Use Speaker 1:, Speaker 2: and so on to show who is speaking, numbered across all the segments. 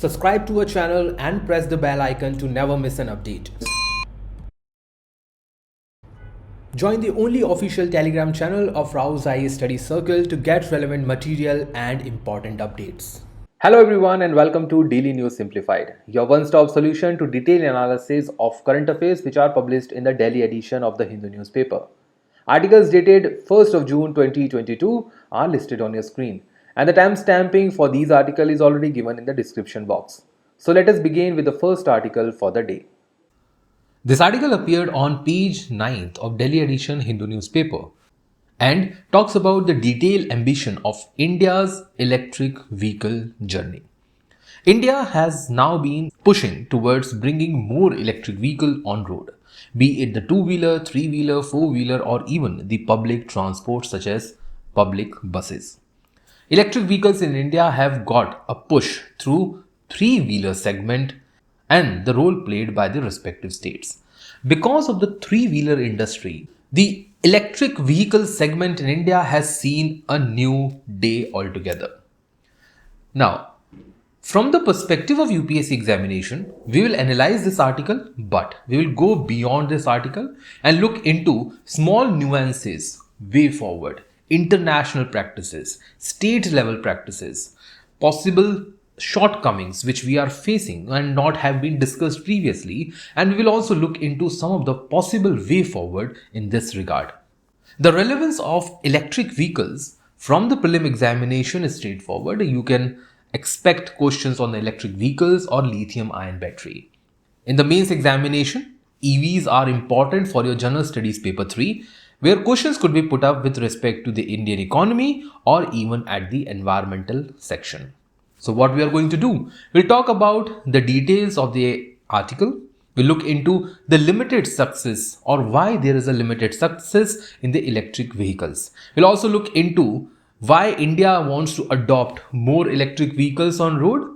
Speaker 1: Subscribe to our channel and press the bell icon to never miss an update. Join the only official Telegram channel of RAU'S IAS Study Circle to get relevant material and important updates.
Speaker 2: Hello everyone and welcome to Daily News Simplified, your one-stop solution to detailed analysis of current affairs which are published in the Delhi edition of the Hindu newspaper. Articles dated 1st of June 2022 are listed on your screen, and the timestamping for these articles is already given in the description box. So let us begin with the first article for the day. This article appeared on page 9th of Delhi edition Hindu newspaper and talks about the detailed ambition of India's electric vehicle journey. India has now been pushing towards bringing more electric vehicle on road, be it the two-wheeler, three-wheeler, four-wheeler or even the public transport such as public buses. Electric vehicles in India have got a push through three-wheeler segment and the role played by the respective states. Because of the three-wheeler industry, the electric vehicle segment in India has seen a new day altogether. Now, from the perspective of UPSC examination, we will analyze this article, but we will go beyond this article and look into small nuances, way forward, international practices, state level practices, possible shortcomings which we are facing and not have been discussed previously, and we will also look into some of the possible way forward in this regard. The relevance of electric vehicles from the prelim examination is straightforward. You can expect questions on the electric vehicles or lithium ion battery. In the mains examination, EVs are important for your general studies paper 3, where questions could be put up with respect to the Indian economy or even at the environmental section. So what we are going to do, we'll talk about the details of the article. We'll look into the limited success or why there is a limited success in the electric vehicles. We'll also look into why India wants to adopt more electric vehicles on road,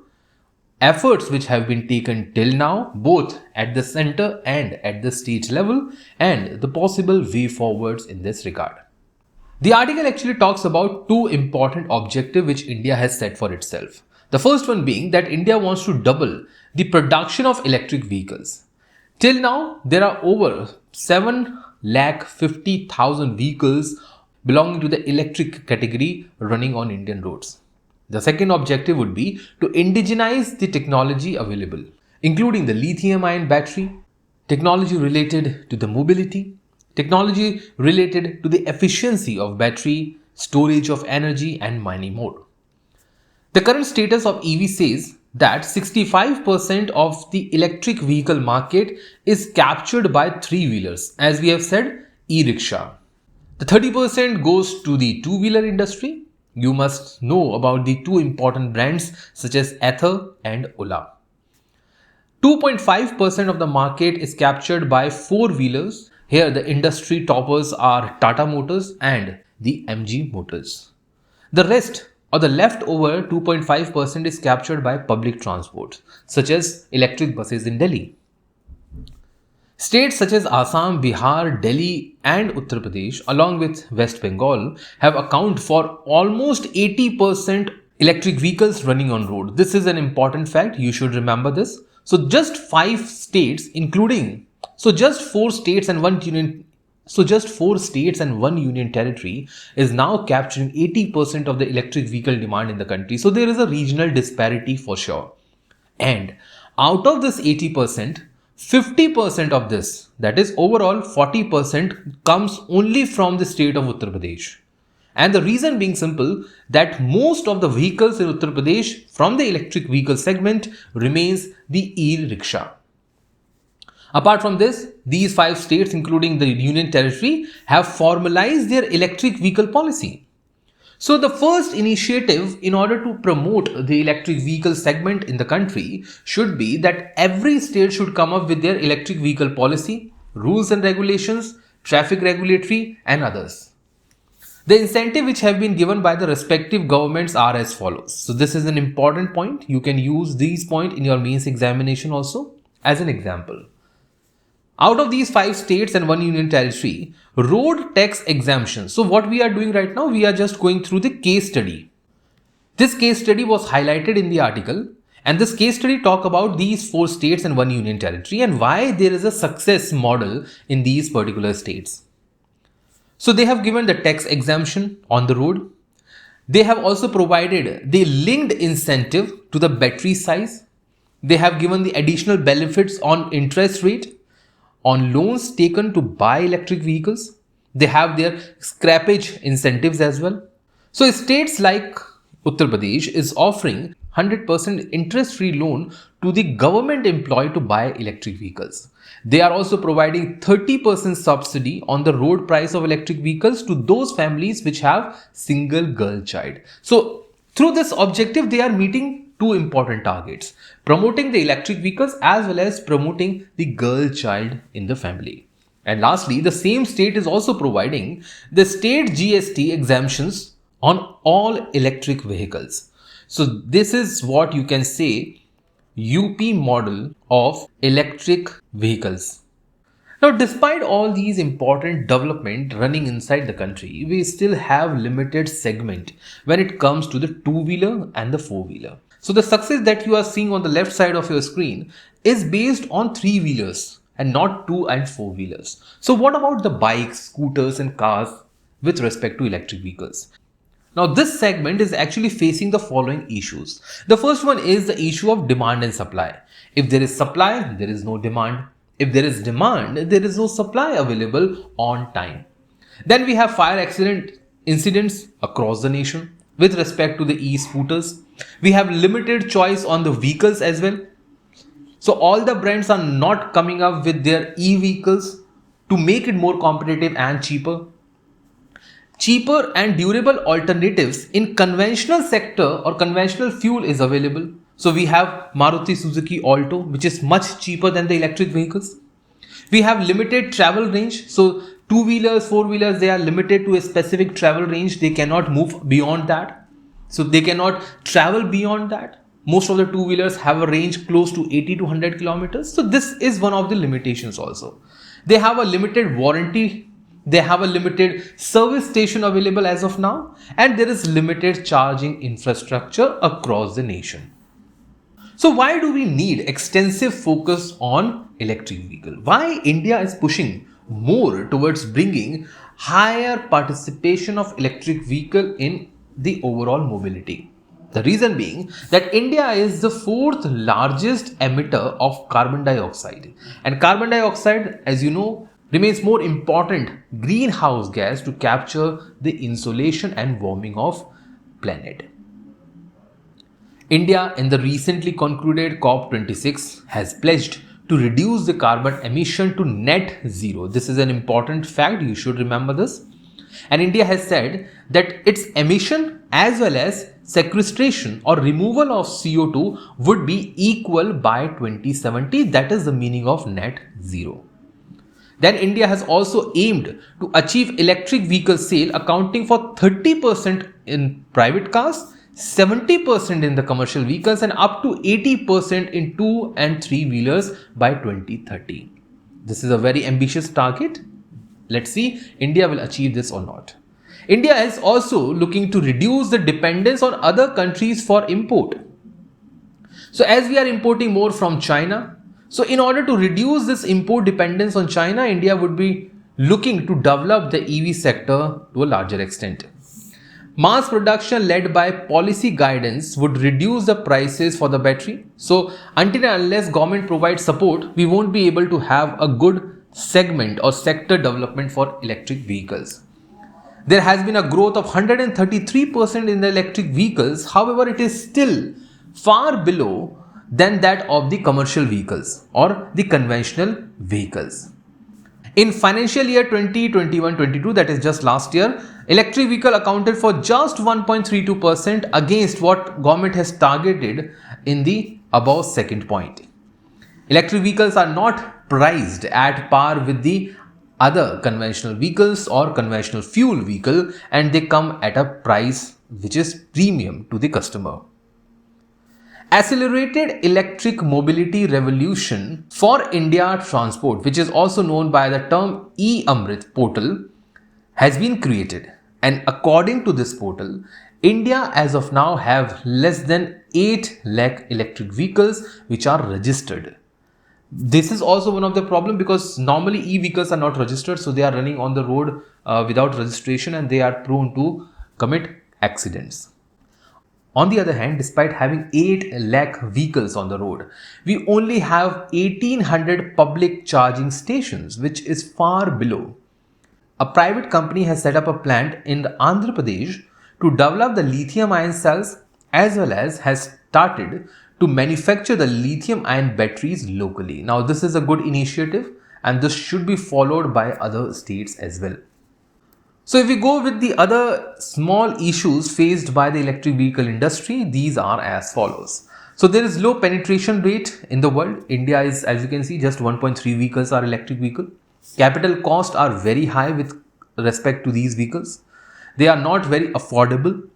Speaker 2: efforts which have been taken till now, both at the center and at the state level, and the possible way forwards in this regard. The article actually talks about two important objectives which India has set for itself. The first one being that India wants to double the production of electric vehicles. Till now, there are over 750,000 vehicles belonging to the electric category running on Indian roads. The second objective would be to indigenize the technology available, including the lithium ion battery, technology related to the mobility, technology related to the efficiency of battery, storage of energy and many more. The current status of EV says that 65% of the electric vehicle market is captured by three-wheelers, as we have said, e-rickshaw. The 30% goes to the two-wheeler industry. You must know about the two important brands such as Ather and Ola. 2.5% of the market is captured by four-wheelers. Here the industry toppers are Tata Motors and the MG Motors. The rest or the leftover 2.5% is captured by public transport such as electric buses in Delhi. States such as Assam, Bihar, Delhi and Uttar Pradesh along with West Bengal have account for almost 80% electric vehicles running on road. This is an important fact. You should remember this. So just 4 states and one union territory is now capturing 80% of the electric vehicle demand in the country. So there is a regional disparity for sure. And out of this 80%, 50% of this, that is overall 40%, comes only from the state of Uttar Pradesh. And the reason being simple, that most of the vehicles in Uttar Pradesh from the electric vehicle segment remains the e-rickshaw. Apart from this, these 5 states, including the Union Territory, have formalized their electric vehicle policy. So the first initiative in order to promote the electric vehicle segment in the country should be that every state should come up with their electric vehicle policy, rules and regulations, traffic regulatory and others. The incentive which have been given by the respective governments are as follows. So this is an important point. You can use these points in your mains examination also as an example. Out of these 5 states and 1 union territory, road tax exemption. So what we are doing right now, we are just going through the case study. This case study was highlighted in the article
Speaker 1: And this case study talk about these 4 states and 1 union territory and why there is a success model in these particular states. So they have given the tax exemption on the road. They have also provided the linked incentive to the battery size. They have given the additional benefits on interest rate, on loans taken to buy electric vehicles. They have their scrappage incentives as well. So states like Uttar Pradesh is offering 100% interest-free loan to the government employee to buy electric vehicles. They are also providing 30% subsidy on the road price of electric vehicles to those families which have single girl child. So through this objective, they are meeting 2 important targets: promoting the electric vehicles as well as promoting the girl child in the family. And lastly, the same state is also providing the state GST exemptions on all electric vehicles. So this is what you can say UP model of electric vehicles. Now, despite all these important development running inside the country, we still have limited segment when it comes to the two-wheeler and the four-wheeler. So the success that you are seeing on the left side of your screen is based on three-wheelers and not two and four-wheelers. So what about the bikes, scooters and cars with respect to electric vehicles? Now this segment is actually facing the following issues. The first one is the issue of demand and supply. If there is supply, there is no demand. If there is demand, there is no supply available on time. Then we have fire accident incidents across the nation. With respect to the e-scooters, we have limited choice on the vehicles as well. So all the brands are not coming up with their e-vehicles to make it more competitive and cheaper. Cheaper and durable alternatives in conventional sector or conventional fuel is available. So we have Maruti Suzuki Alto, which is much cheaper than the electric vehicles. We have limited travel range. So two-wheelers, four-wheelers, they are limited to a specific travel range. They cannot move beyond that. So they cannot travel beyond that. Most of the two-wheelers have a range close to 80 to 100 kilometers. So this is one of the limitations also. They have a limited warranty. They have a limited service station available as of now. And there is limited charging infrastructure across the nation. So why do we need extensive focus on electric vehicle? Why India is pushing more towards bringing higher participation of electric vehicle in the overall mobility? The reason being that India is the 4th largest emitter of carbon dioxide. And carbon dioxide, as you know, remains more important greenhouse gas to capture the insolation and warming of planet. India in the recently concluded COP26 has pledged to reduce the carbon emission to net zero. This is an important fact, you should remember this. And India has said that its emission as well as sequestration or removal of CO2 would be equal by 2070. That is the meaning of net zero. Then India has also aimed to achieve electric vehicle sale accounting for 30% in private cars, 70% in the commercial vehicles and up to 80% in two and three wheelers by 2030. This is a very ambitious target. Let's see India will achieve this or not. India is also looking to reduce the dependence on other countries for import. So as we are importing more from China, so in order to reduce this import dependence on China, India would be looking to develop the EV sector to a larger extent. Mass production led by policy guidance would reduce the prices for the battery. So until and unless government provides support, we won't be able to have a good segment or sector development for electric vehicles. There has been a growth of 133% in the electric vehicles. However, it is still far below than that of the commercial vehicles or the conventional vehicles. In financial year 2021-22, that is just last year, electric vehicle accounted for just 1.32% against what government has targeted in the above second point. Electric vehicles are not priced at par with the other conventional vehicles or conventional fuel vehicle, and they come at a price which is premium to the customer. Accelerated electric mobility revolution for India transport, which is also known by the term e-Amrit portal, has been created. And according to this portal, India as of now have less than 8 lakh electric vehicles which are registered. This is also one of the problem because normally e-vehicles are not registered, so they are running on the road without registration and they are prone to commit accidents. On the other hand, despite having 8 lakh vehicles on the road, we only have 1800 public charging stations, which is far below. A private company has set up a plant in Andhra Pradesh to develop the lithium ion cells as well as has started to manufacture the lithium ion batteries locally. Now, this is a good initiative and this should be followed by other states as well. So, if we go with the other small issues faced by the electric vehicle industry, these are as follows. So, there is low penetration rate in the world. India is, as you can see, just 1.3 vehicles are electric vehicle. Capital costs are very high with respect to these vehicles. They are not very affordable.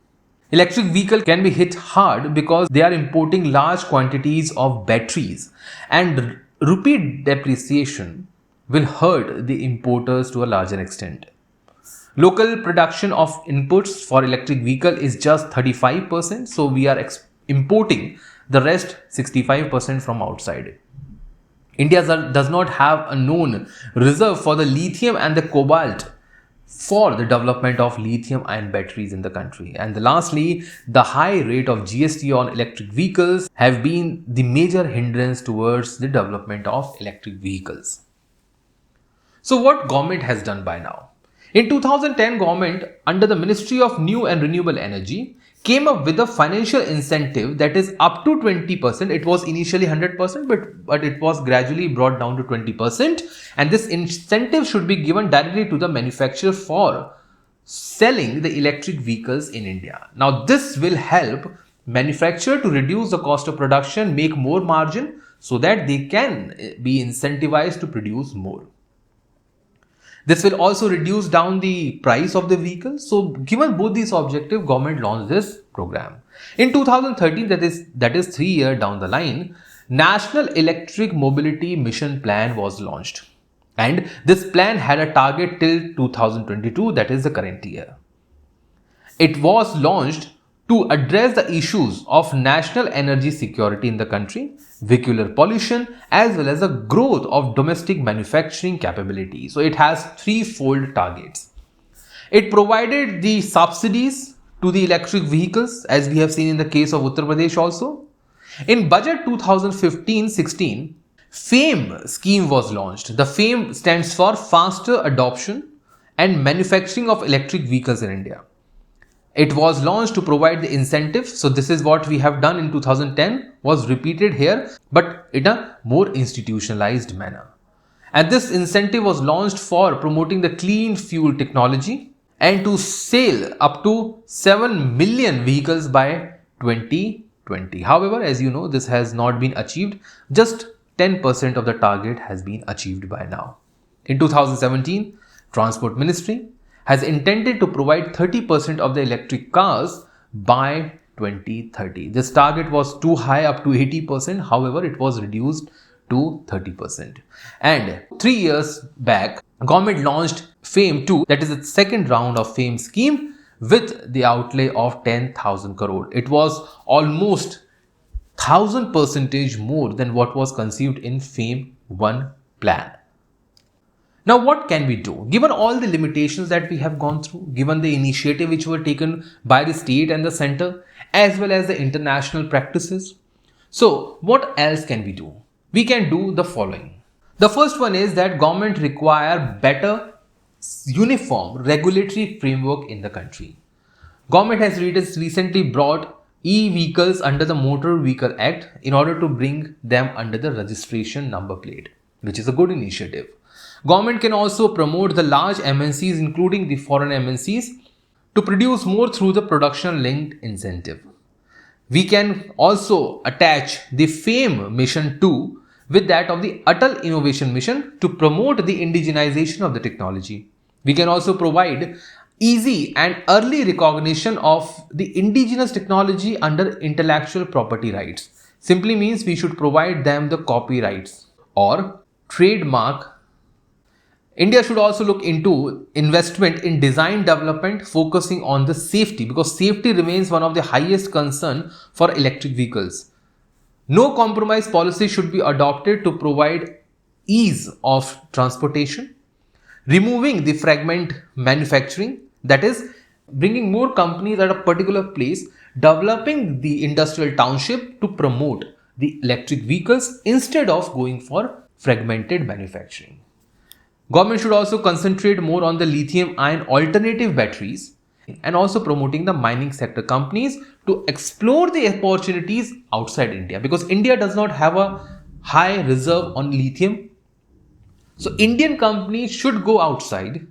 Speaker 1: Electric vehicle can be hit hard because they are importing large quantities of batteries and rupee depreciation will hurt the importers to a larger extent. Local production of inputs for electric vehicle is just 35%, so we are importing the rest 65% from outside. India does not have a known reserve for the lithium and the cobalt for the development of lithium ion batteries in the country. And lastly, the high rate of GST on electric vehicles have been the major hindrance towards the development of electric vehicles. So what government has done by now? In 2010, government under the Ministry of New and Renewable Energy came up with a financial incentive that is up to 20%. It was initially 100%, but it was gradually brought down to 20%. And this incentive should be given directly to the manufacturer for selling the electric vehicles in India. Now, this will help manufacturer to reduce the cost of production, make more margin so that they can be incentivized to produce more. This will also reduce down the price of the vehicle. So, given both these objectives, government launched this program. In 2013, that is 3 years down the line, National Electric Mobility Mission Plan was launched. And this plan had a target till 2022, that is the current year. It was launched to address the issues of national energy security in the country, vehicular pollution, as well as the growth of domestic manufacturing capability. So it has threefold targets. It provided the subsidies to the electric vehicles, as we have seen in the case of Uttar Pradesh also. In budget 2015-16, FAME scheme was launched. The FAME stands for Faster Adoption and Manufacturing of Electric Vehicles in India. It was launched to provide the incentive. So this is what we have done in 2010 was repeated here, but in a more institutionalized manner. And this incentive was launched for promoting the clean fuel technology and to sell up to 7 million vehicles by 2020. However, as you know, this has not been achieved. Just 10% of the target has been achieved by now. In 2017, Transport Ministry has intended to provide 30% of the electric cars by 2030. This target was too high, up to 80%. However, it was reduced to 30%. And 3 years back, government launched FAME 2, that is the second round of FAME scheme with the outlay of 10,000 crore. It was almost 1000% more than what was conceived in FAME 1 plan. Now, what can we do? Given all the limitations that we have gone through, given the initiative which were taken by the state and the center, as well as the international practices. So, what else can we do? We can do the following. The first one is that government require better uniform regulatory framework in the country. Government has recently brought e-vehicles under the Motor Vehicle Act in order to bring them under the registration number plate, which is a good initiative. Government can also promote the large MNCs, including the foreign MNCs, to produce more through the production linked incentive. We can also attach the FAME Mission 2 with that of the Atal Innovation Mission to promote the indigenization of the technology. We can also provide easy and early recognition of the indigenous technology under intellectual property rights. Simply means we should provide them the copyrights or trademark India should also look into investment in design development focusing on the safety, because safety remains one of the highest concern for electric vehicles. No compromise policy should be adopted to provide ease of transportation, removing the fragment manufacturing, that is, bringing more companies at a particular place, developing the industrial township to promote the electric vehicles instead of going for fragmented manufacturing. Government should also concentrate more on the lithium ion alternative batteries and also promoting the mining sector companies to explore the opportunities outside India, because India does not have a high reserve on lithium. So Indian companies should go outside,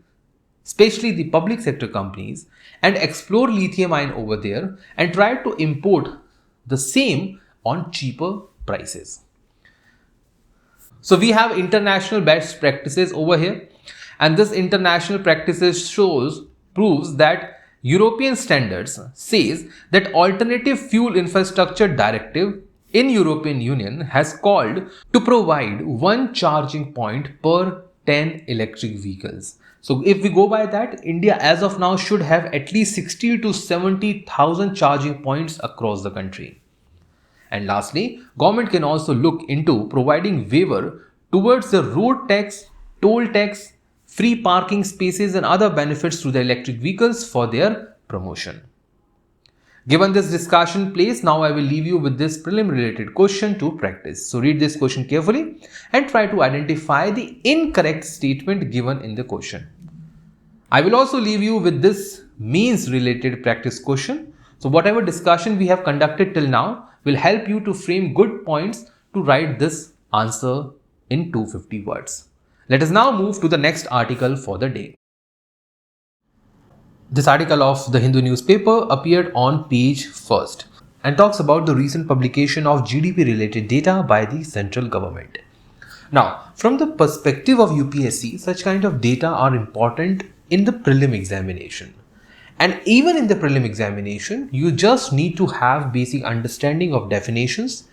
Speaker 1: especially the public sector companies, and explore lithium ion over there and try to import the same on cheaper prices. So we have international best practices over here, and this international practices proves that European standards says that alternative fuel infrastructure directive in European Union has called to provide one charging point per 10 electric vehicles. So if we go by that, India as of now should have at least 60 to 70,000 charging points across the country. And lastly, government can also look into providing waiver towards the road tax, toll tax, free parking spaces and other benefits to the electric vehicles for their promotion. Given this discussion place, now I will leave you with this prelim related question to practice. So read this question carefully and try to identify the incorrect statement given in the question. I will also leave you with this means related practice question. So whatever discussion we have conducted till now will help you to frame good points to write this answer in 250 words. Let us now move to the next article for the day. This article of the Hindu newspaper appeared on page 1st and talks about the recent publication of GDP related data by the central government. Now, from the perspective of UPSC, such kind of data are important in the prelim examination. And even in the prelim examination, you just need to have basic understanding of definitions,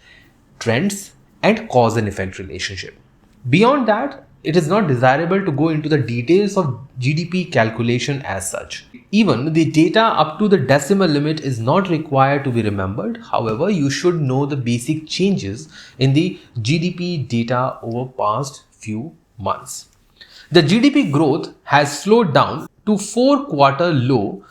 Speaker 1: trends, and cause and effect relationship. Beyond that, it is not desirable to go into the details of GDP calculation as such. Even the data up to the decimal limit is not required to be remembered. However, you should know the basic changes in the GDP data over past few months. The GDP growth has slowed down to 4-quarter low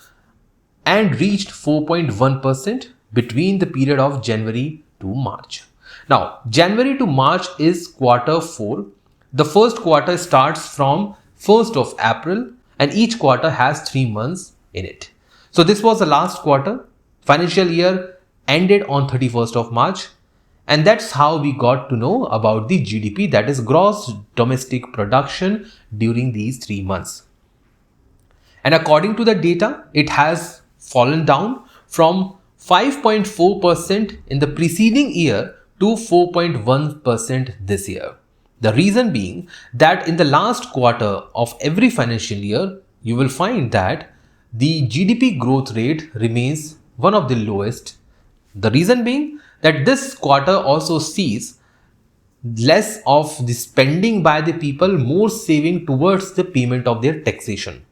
Speaker 1: and reached 4.1% between the period of January to March. Now, January to March is quarter 4. The first quarter starts from 1st of April and each quarter has 3 months in it. So this was the last quarter. Financial year ended on 31st of March. And that's how we got to know about the GDP, that is gross domestic production, during these 3 months. And according to the data, it has fallen down from 5.4% in the preceding year to 4.1% this year. The reason being that in the last quarter of every financial year, you will find that the GDP growth rate remains one of the lowest. The reason being that this quarter also sees less of the spending by the people, more saving towards the payment of their taxation.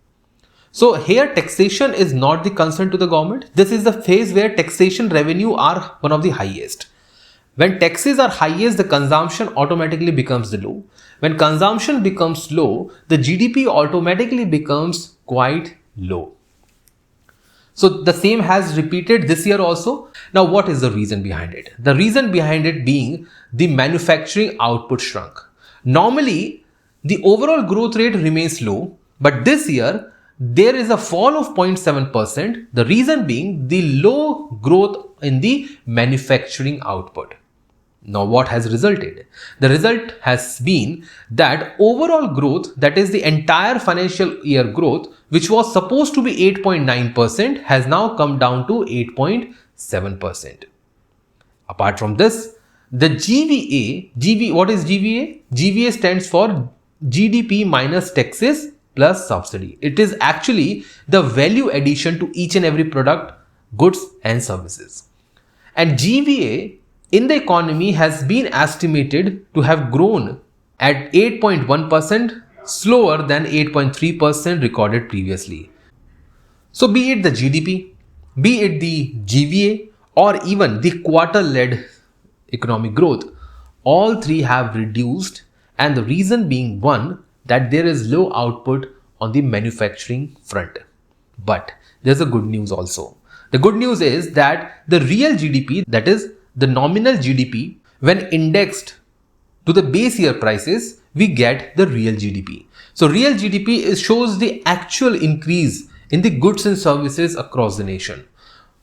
Speaker 1: So here taxation is not the concern to the government. This is the phase where taxation revenue are one of the highest. When taxes are highest, the consumption automatically becomes low. When consumption becomes low, the GDP automatically becomes quite low. So the same has repeated this year also. Now what is the reason behind it? The reason behind it being the manufacturing output shrunk. Normally, the overall growth rate remains low, but this year there is a fall of 0.7%. The reason being the low growth in the manufacturing output. Now what has resulted? The result has been that overall growth, that is the entire financial year growth, which was supposed to be 8.9%, has now come down to 8.7%. Apart from this, the what is GVA? GVA stands for GDP minus taxes plus subsidy. It is actually the value addition to each and every product, goods and services. And GVA in the economy has been estimated to have grown at 8.1% slower than 8.3% recorded previously. So be it the GDP, be it the GVA, or even the quarter-led economic growth, all three have reduced, and the reason being one, that there is low output on the manufacturing front. But there's a good news also. The good news is that the real GDP, that is the nominal GDP, when indexed to the base year prices, we get the real GDP. So real GDP shows the actual increase in the goods and services across the nation.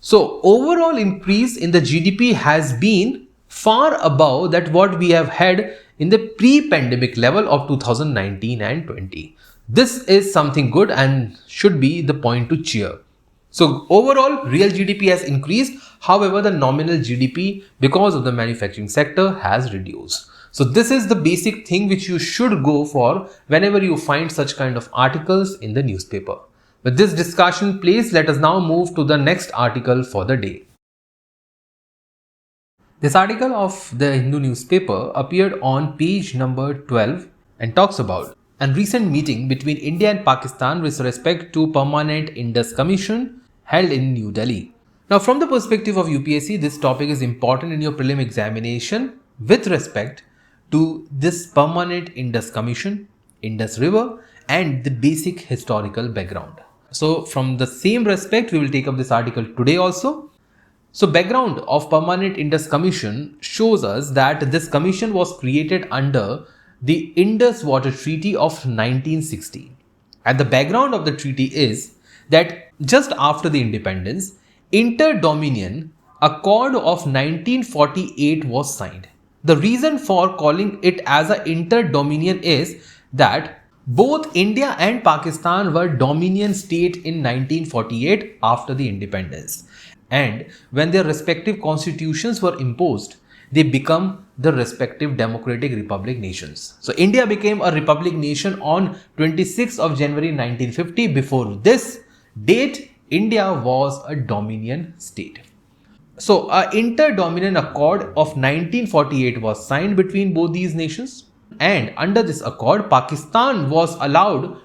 Speaker 1: So overall increase in the GDP has been far above that what we have had in the pre-pandemic level of 2019 and 20. This is something good and should be the point to cheer. So overall, real GDP has increased. However, the nominal GDP, because of the manufacturing sector, has reduced. So this is the basic thing which you should go for whenever you find such kind of articles in the newspaper. With this discussion, please let us now move to the next article for the day. This article of the Hindu newspaper appeared on page number 12 and talks about a recent meeting between India and Pakistan with respect to Permanent Indus Commission held in New Delhi. Now, from the perspective of UPSC, this topic is important in your prelim examination with respect to this Permanent Indus Commission, Indus River, and the basic historical background. So, from the same respect, we will take up this article today also. So, background of Permanent Indus Commission shows us that this commission was created under the Indus Water Treaty of 1960. And the background of the treaty is that just after the independence, Inter-Dominion Accord of 1948 was signed. The reason for calling it as an Inter-Dominion is that both India and Pakistan were Dominion state in 1948 after the independence. And when their respective constitutions were imposed, they become the respective democratic republic nations. So India became a republic nation on 26th of January 1950. Before this date, India was a dominion state. So an Inter-Dominion Accord of 1948 was signed between both these nations. And under this accord, Pakistan was allowed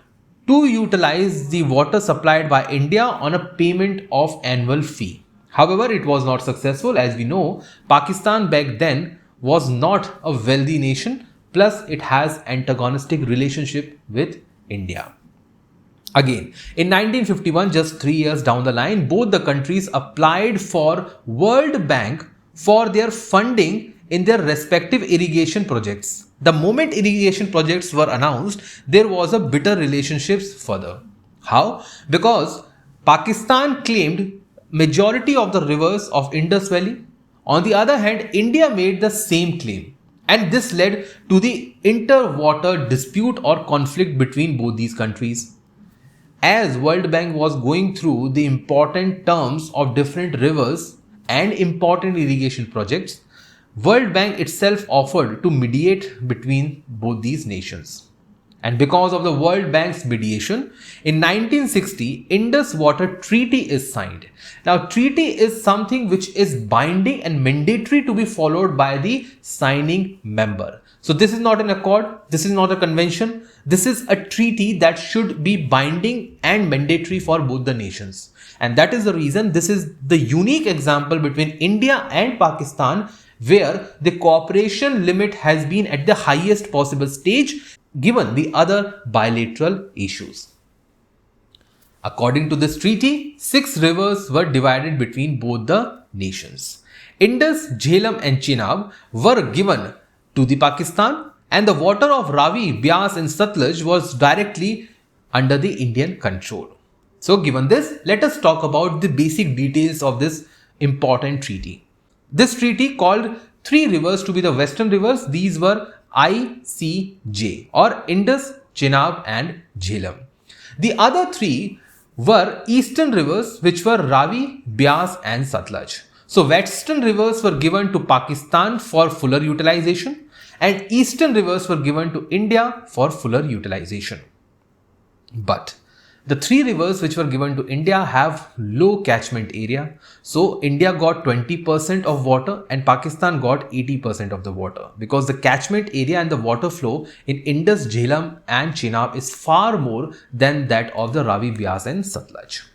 Speaker 1: to utilize the water supplied by India on a payment of annual fee. However, it was not successful. As we know, Pakistan back then was not a wealthy nation, plus it has antagonistic relationship with India. Again, in 1951, just 3 years down the line, both the countries applied for World Bank for their funding in their respective irrigation projects. The moment irrigation projects were announced, there was a bitter relationships further. How? Because Pakistan claimed majority of the rivers of Indus Valley. On the other hand, India made the same claim. And this led to the inter-water dispute or conflict between both these countries. As World Bank was going through the important terms of different rivers and important irrigation projects, World Bank itself offered to mediate between both these nations. And because of the World Bank's mediation, in 1960, Indus Water Treaty is signed. Now, treaty is something which is binding and mandatory to be followed by the signing member. So this is not an accord, this is not a convention, this is a treaty that should be binding and mandatory for both the nations. And that is the reason this is the unique example between India and Pakistan, where the cooperation limit has been at the highest possible stage given the other bilateral issues. According to this treaty, 6 rivers were divided between both the nations. Indus, Jhelum and Chenab were given to the Pakistan, and the water of Ravi, Bias and Satluj was directly under the Indian control. So given this, let us talk about the basic details of this important treaty. This treaty called 3 rivers to be the western rivers. These were ICJ or Indus, Chenab and Jhelum. The other 3 were eastern rivers, which were Ravi, Bias and Satluj. So western rivers were given to Pakistan for fuller utilization and eastern rivers were given to India for fuller utilization. But The three rivers which were given to India have low catchment area. So India got 20% of water and Pakistan got 80% of the water, because the catchment area and the water flow in Indus, Jhelum and Chenab is far more than that of the Ravi, Beas and Satluj.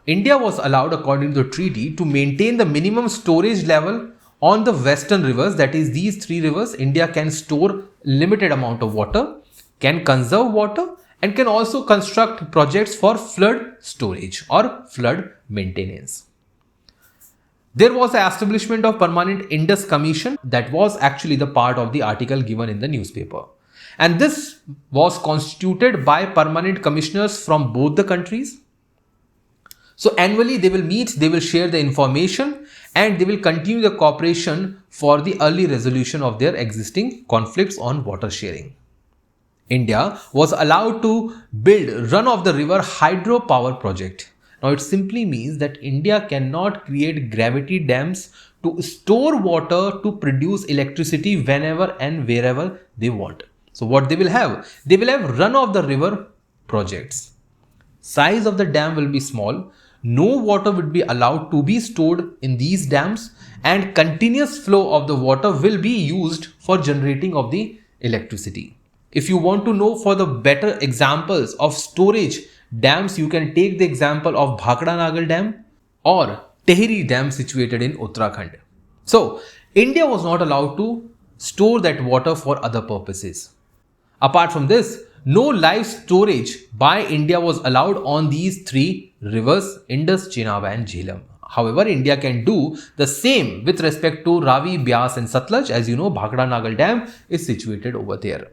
Speaker 1: India was allowed, according to the treaty, to maintain the minimum storage level on the western rivers. That is, these three rivers, India can store limited amount of water, can conserve water, and can also construct projects for flood storage or flood maintenance. There was the establishment of Permanent Indus Commission that was actually the part of the article given in the newspaper. And this was constituted by permanent commissioners from both the countries. So annually they will meet, they will share the information, and they will continue the cooperation for the early resolution of their existing conflicts on water sharing. India was allowed to build run-of-the-river hydropower project. Now it simply means that India cannot create gravity dams to store water to produce electricity whenever and wherever they want. So what they will have? They will have run-of-the-river projects. Size of the dam will be small. No water would be allowed to be stored in these dams, and continuous flow of the water will be used for generating of the electricity. If you want to know for the better examples of storage dams, you can take the example of Bhakra Nagal Dam or Tehri Dam situated in Uttarakhand. So, India was not allowed to store that water for other purposes. Apart from this, no live storage by India was allowed on these three rivers, Indus, Chenab and Jhelum. However, India can do the same with respect to Ravi, Beas and Satluj. As you know, Bhakra Nagal Dam is situated over there.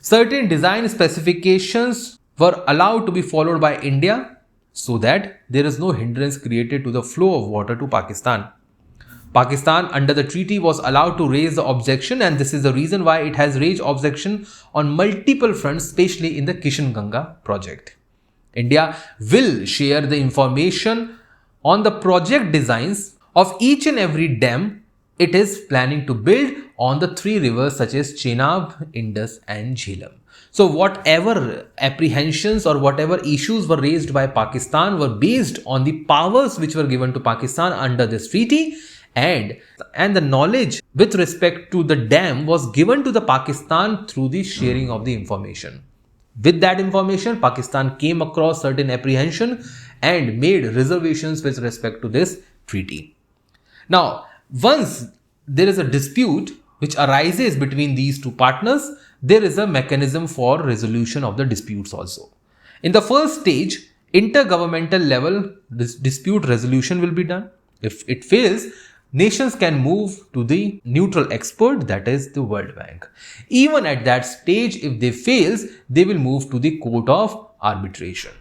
Speaker 1: Certain design specifications were allowed to be followed by India so that there is no hindrance created to the flow of water to Pakistan. Pakistan under the treaty was allowed to raise the objection, and this is the reason why it has raised objection on multiple fronts, especially in the Kishan Ganga project. India will share the information on the project designs of each and every dam it is planning to build on the three rivers such as Chenab, Indus and Jhelum. So whatever apprehensions or whatever issues were raised by Pakistan were based on the powers which were given to Pakistan under this treaty, and the knowledge with respect to the dam was given to the Pakistan through the sharing of the information. With that information, Pakistan came across certain apprehension and made reservations with respect to this treaty. Now, once there is a dispute which arises between these two partners, there is a mechanism for resolution of the disputes also. In the first stage, intergovernmental level dispute resolution will be done. If it fails, nations can move to the neutral expert, that is the World Bank. Even at that stage, if they fails, they will move to the court of arbitration.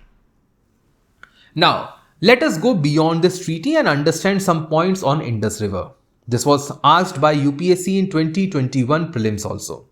Speaker 1: Now, let us go beyond this treaty and understand some points on Indus River. This was asked by UPSC in 2021 prelims also.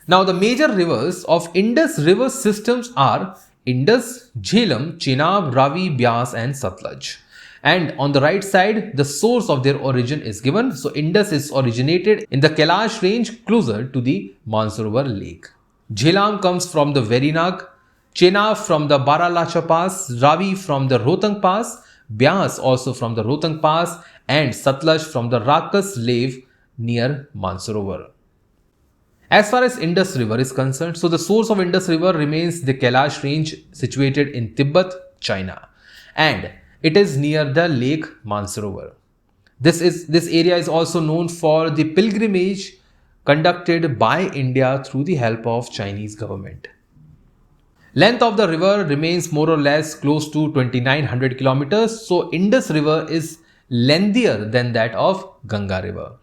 Speaker 1: Now, the major rivers of Indus River systems are Indus, Jhelum, Chenab, Ravi, Beas and Satluj. And on the right side, the source of their origin is given. So, Indus is originated in the Kailash range closer to the Mansarovar lake. Jhelum comes from the Verinag, Chenab from the Baralacha Pass, Ravi from the Rohtang Pass, Beas also from the Rohtang Pass, and Satluj from the Rakas Lave near Mansarovar. As far as Indus River is concerned, so the source of Indus River remains the Kailash range situated in Tibet, China, and it is near the Lake Mansarovar. This area is also known for the pilgrimage conducted by India through the help of Chinese government. Length of the river remains more or less close to 2900 kilometers. So Indus River is lengthier than that of Ganga River.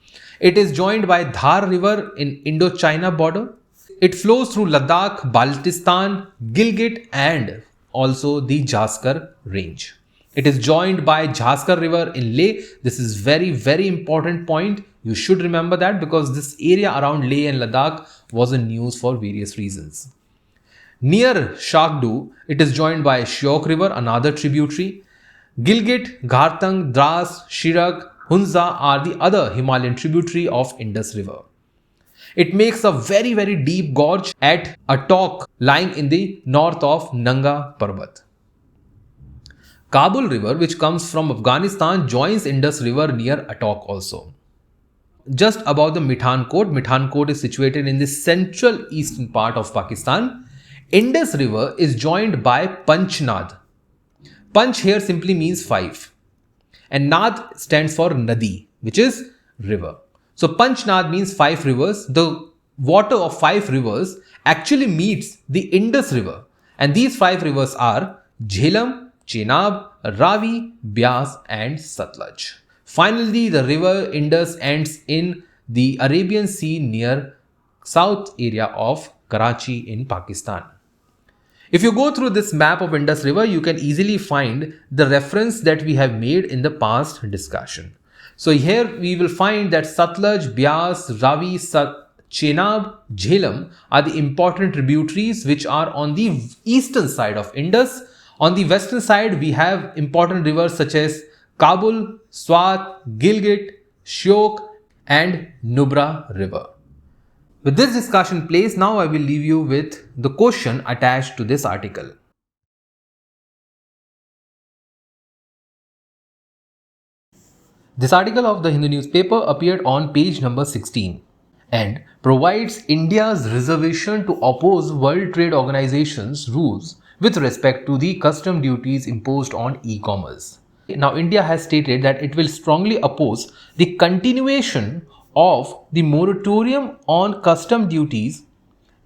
Speaker 1: It is joined by Dhar River in Indo-China border. It flows through Ladakh, Baltistan, Gilgit and also the Jaskar range. It is joined by Jaskar River in Leh. This is very, very important point. You should remember that because this area around Leh and Ladakh was in news for various reasons. Near Shakdu, it is joined by Shyok River, another tributary. Gilgit, Ghartang, Dras, Shirak, Hunza are the other Himalayan tributary of Indus River. It makes a very, very deep gorge at a talk lying in the north of Nanga Parbat. Kabul River, which comes from Afghanistan, joins Indus River near Attock also. Just above the Mithankot is situated in the central eastern part of Pakistan. Indus River is joined by Panchnad. Panch here simply means 5 and Nad stands for Nadi, which is river. So Panchnad means 5 rivers. The water of 5 rivers actually meets the Indus River, and these 5 rivers are Jhelum, Chenab, Ravi, Byas and Satluj. Finally, the river Indus ends in the Arabian Sea near south area of Karachi in Pakistan. If you go through this map of Indus River, you can easily find the reference that we have made in the past discussion. So here we will find that Satluj, Byas, Ravi, Chenab, Jhelum are the important tributaries which are on the eastern side of Indus. On the western side, we have important rivers such as Kabul, Swat, Gilgit, Shyok and Nubra River. With this discussion in place, now I will leave you with the question attached to this article. This article of the Hindu newspaper appeared on page number 16 and provides India's reservation to oppose World Trade Organization's rules with respect to the custom duties imposed on e-commerce. Now, India has stated that it will strongly oppose the continuation of the moratorium on custom duties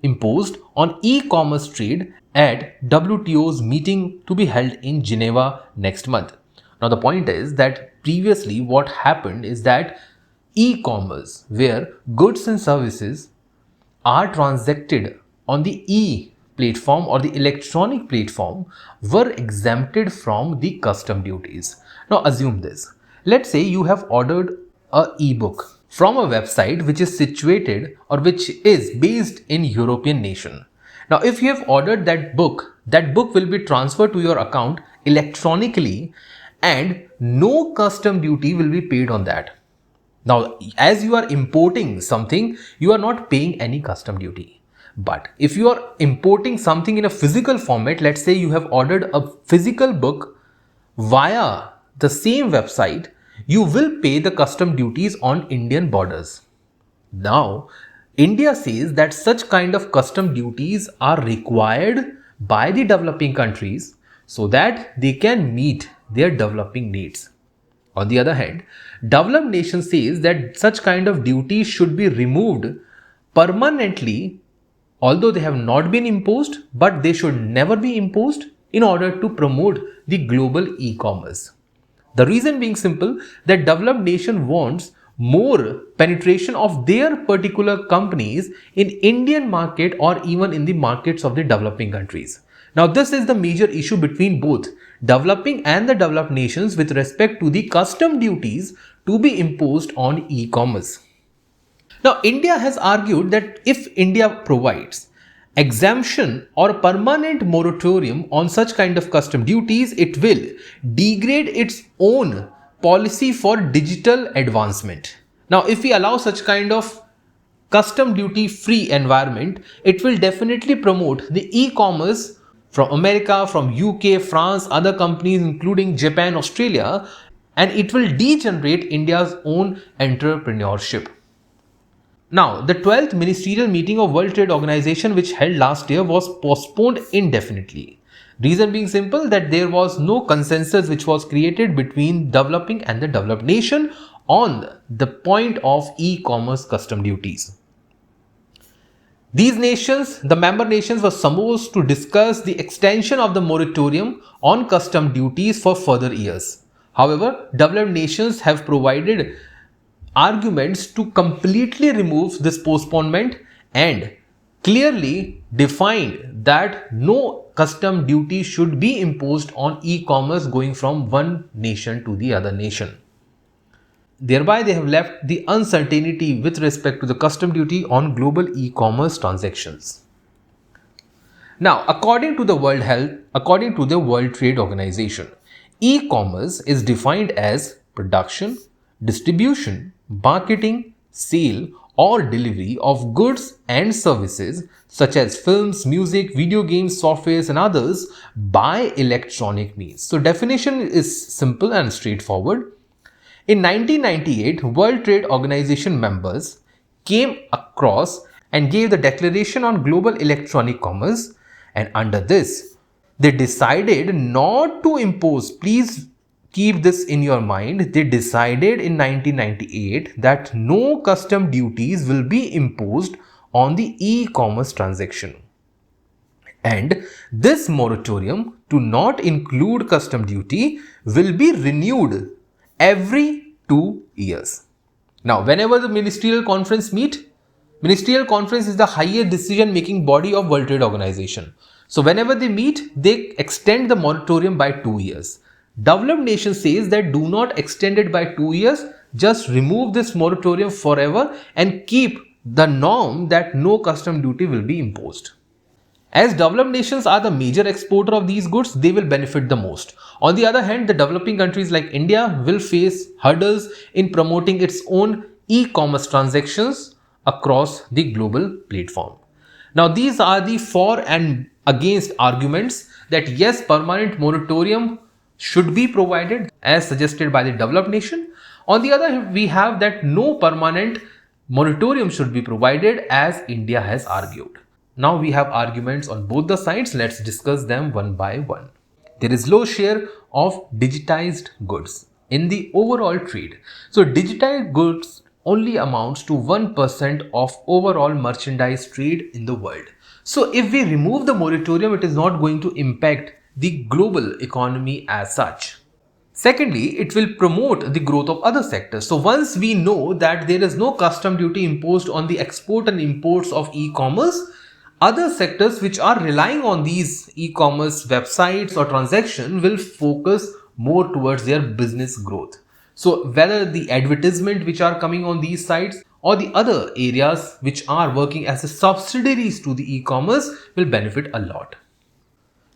Speaker 1: imposed on e-commerce trade at WTO's meeting to be held in Geneva next month. Now, the point is that previously what happened is that e-commerce, where goods and services are transacted on the platform or the electronic platform, were exempted from the custom duties. Now assume this. Let's say you have ordered an e-book from a website which is situated or which is based in European nation. Now if you have ordered that book will be transferred to your account electronically and no custom duty will be paid on that. Now, as you are importing something, you are not paying any custom duty. But if you are importing something in a physical format, let's say you have ordered a physical book via the same website, you will pay the custom duties on Indian borders. Now, India says that such kind of custom duties are required by the developing countries so that they can meet their developing needs. On the other hand, developed nation says that such kind of duties should be removed permanently, although they have not been imposed, but they should never be imposed in order to promote the global e-commerce. The reason being simple, that developed nation wants more penetration of their particular companies in Indian market or even in the markets of the developing countries. Now, this is the major issue between both developing and the developed nations with respect to the custom duties to be imposed on e-commerce. Now, India has argued that if India provides exemption or permanent moratorium on such kind of custom duties, it will degrade its own policy for digital advancement. Now, if we allow such kind of custom duty free environment, it will definitely promote the e-commerce from America, from UK, France, other companies including Japan, Australia, and it will degenerate India's own entrepreneurship. Now, the 12th ministerial meeting of World Trade Organization which held last year was postponed indefinitely. Reason being simple, that there was no consensus which was created between developing and the developed nation on the point of e-commerce custom duties. These nations, the member nations, were supposed to discuss the extension of the moratorium on custom duties for further years. However, developed nations have provided arguments to completely remove this postponement and clearly defined that no custom duty should be imposed on e-commerce going from one nation to the other nation. Thereby, they have left the uncertainty with respect to the custom duty on global e-commerce transactions. Now, according to the World Trade Organization, e-commerce is defined as production, distribution, marketing, sale, or delivery of goods and services such as films, music, video games, softwares, and others by electronic means. So, definition is simple and straightforward. In 1998, World Trade Organization members came across and gave the Declaration on Global Electronic Commerce, and under this, they decided not to impose, please keep this in your mind, they decided in 1998 that no custom duties will be imposed on the e-commerce transaction. And this moratorium to not include custom duty will be renewed every 2 years. Now, whenever the ministerial conference meet, ministerial conference is the highest decision making body of World Trade Organization. So whenever they meet, they extend the moratorium by 2 years. Developed nation says that do not extend it by 2 years, just remove this moratorium forever and keep the norm that no custom duty will be imposed. As developed nations are the major exporter of these goods, they will benefit the most. On the other hand, the developing countries like India will face hurdles in promoting its own e-commerce transactions across the global platform. Now, these are the for and against arguments that yes, permanent moratorium should be provided as suggested by the developed nation. On the other hand, we have that no permanent moratorium should be provided as India has argued. Now we have arguments on both the sides. Let's discuss them one by one. There is low share of digitized goods in the overall trade. So digitized goods only amounts to 1% of overall merchandise trade in the world. So if we remove the moratorium, it is not going to impact the global economy as such. Secondly, it will promote the growth of other sectors. So once we know that there is no custom duty imposed on the export and imports of e-commerce, other sectors which are relying on these e-commerce websites or transactions will focus more towards their business growth. So whether the advertisement which are coming on these sites or the other areas which are working as a subsidiaries to the e-commerce will benefit a lot.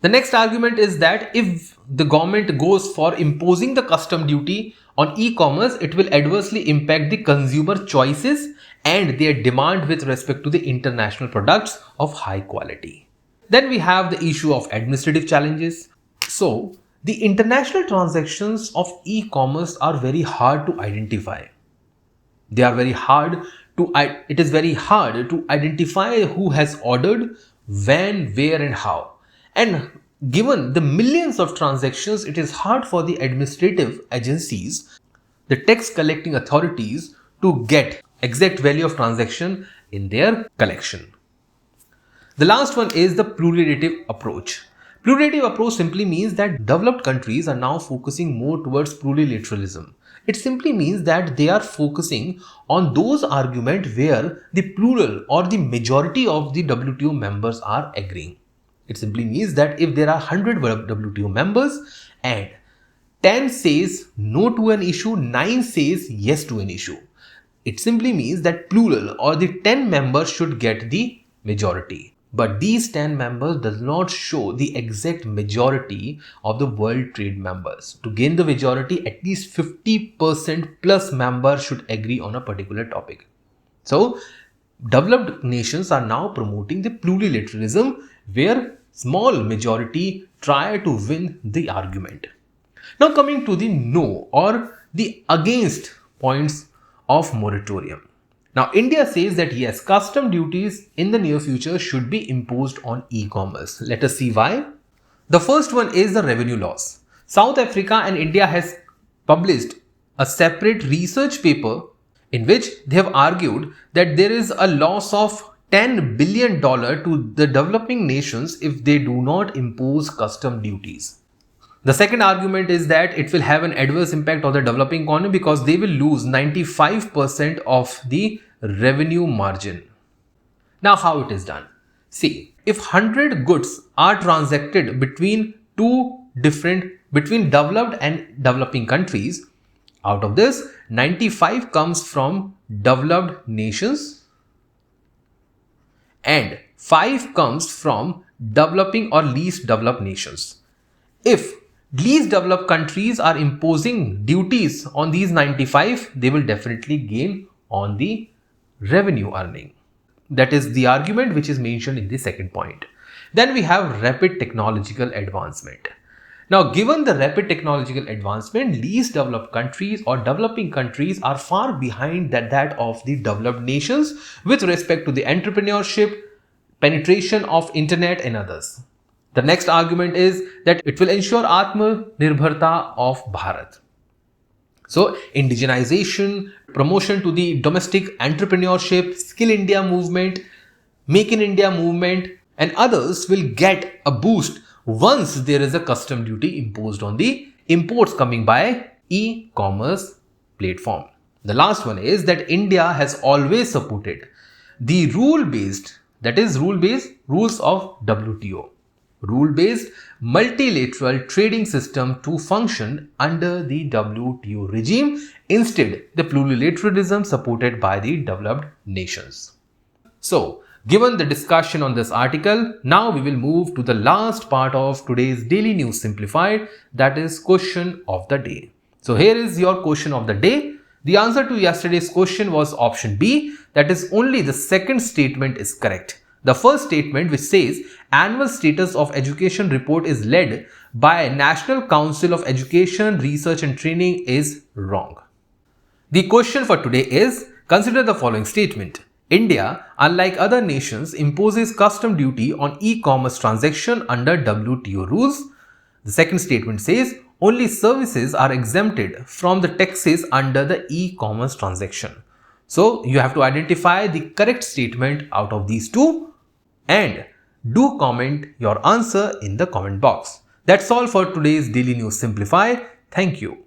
Speaker 1: The next argument is that if the government goes for imposing the custom duty on e-commerce, it will adversely impact the consumer choices and their demand with respect to the international products of high quality. Then we have the issue of administrative challenges. So, the international transactions of e-commerce are very hard to identify. They are very hard to, it is very hard to identify who has ordered, when, where and how. And given the millions of transactions, it is hard for the administrative agencies, the tax collecting authorities to get exact value of transaction in their collection. The last one is the pluralative approach. Pluralative approach simply means that developed countries are now focusing more towards plurilateralism. It simply means that they are focusing on those arguments where the plural or the majority of the WTO members are agreeing. It simply means that if there are 100 WTO members and 10 says no to an issue, 9 says yes to an issue, it simply means that plural or the 10 members should get the majority. But these 10 members does not show the exact majority of the World Trade members. To gain the majority, at least 50% plus members should agree on a particular topic. So, developed nations are now promoting the plurilateralism where small majority try to win the argument. Now coming to the no or the against points of moratorium. Now India says that yes, custom duties in the near future should be imposed on e-commerce. Let us see why. The first one is the revenue loss. South Africa and India has published a separate research paper in which they have argued that there is a loss of $10 billion to the developing nations if they do not impose custom duties. The second argument is that it will have an adverse impact on the developing economy because they will lose 95% of the revenue margin. Now how it is done? See, if 100 goods are transacted between developed and developing countries, out of this 95 comes from developed nations and 5 comes from developing or least developed nations. If least developed countries are imposing duties on these 95, they will definitely gain on the revenue earning. That is the argument which is mentioned in the second point. Then we have rapid technological advancement. Now, given the rapid technological advancement, least developed countries or developing countries are far behind that of the developed nations with respect to the entrepreneurship, penetration of internet and others. The next argument is that it will ensure Atmanirbharta of Bharat. So, indigenization, promotion to the domestic entrepreneurship, Skill India movement, Make in India movement, and others will get a boost once there is a custom duty imposed on the imports coming by e-commerce platform. The last one is that India has always supported the rule-based, that is rule-based rules of WTO, rule-based multilateral trading system to function under the WTO regime, instead the plurilateralism supported by the developed nations. So, given the discussion on this article, now we will move to the last part of today's Daily News Simplified, that is question of the day. So, here is your question of the day. The answer to yesterday's question was option B, that is only the second statement is correct. The first statement, which says annual status of education report is led by National Council of Education, Research and Training, is wrong. The question for today is, consider the following statement. India, unlike other nations, imposes custom duty on e-commerce transaction under WTO rules. The second statement says only services are exempted from the taxes under the e-commerce transaction. So you have to identify the correct statement out of these two and do comment your answer in the comment box. That's all for today's Daily News Simplified. Thank you.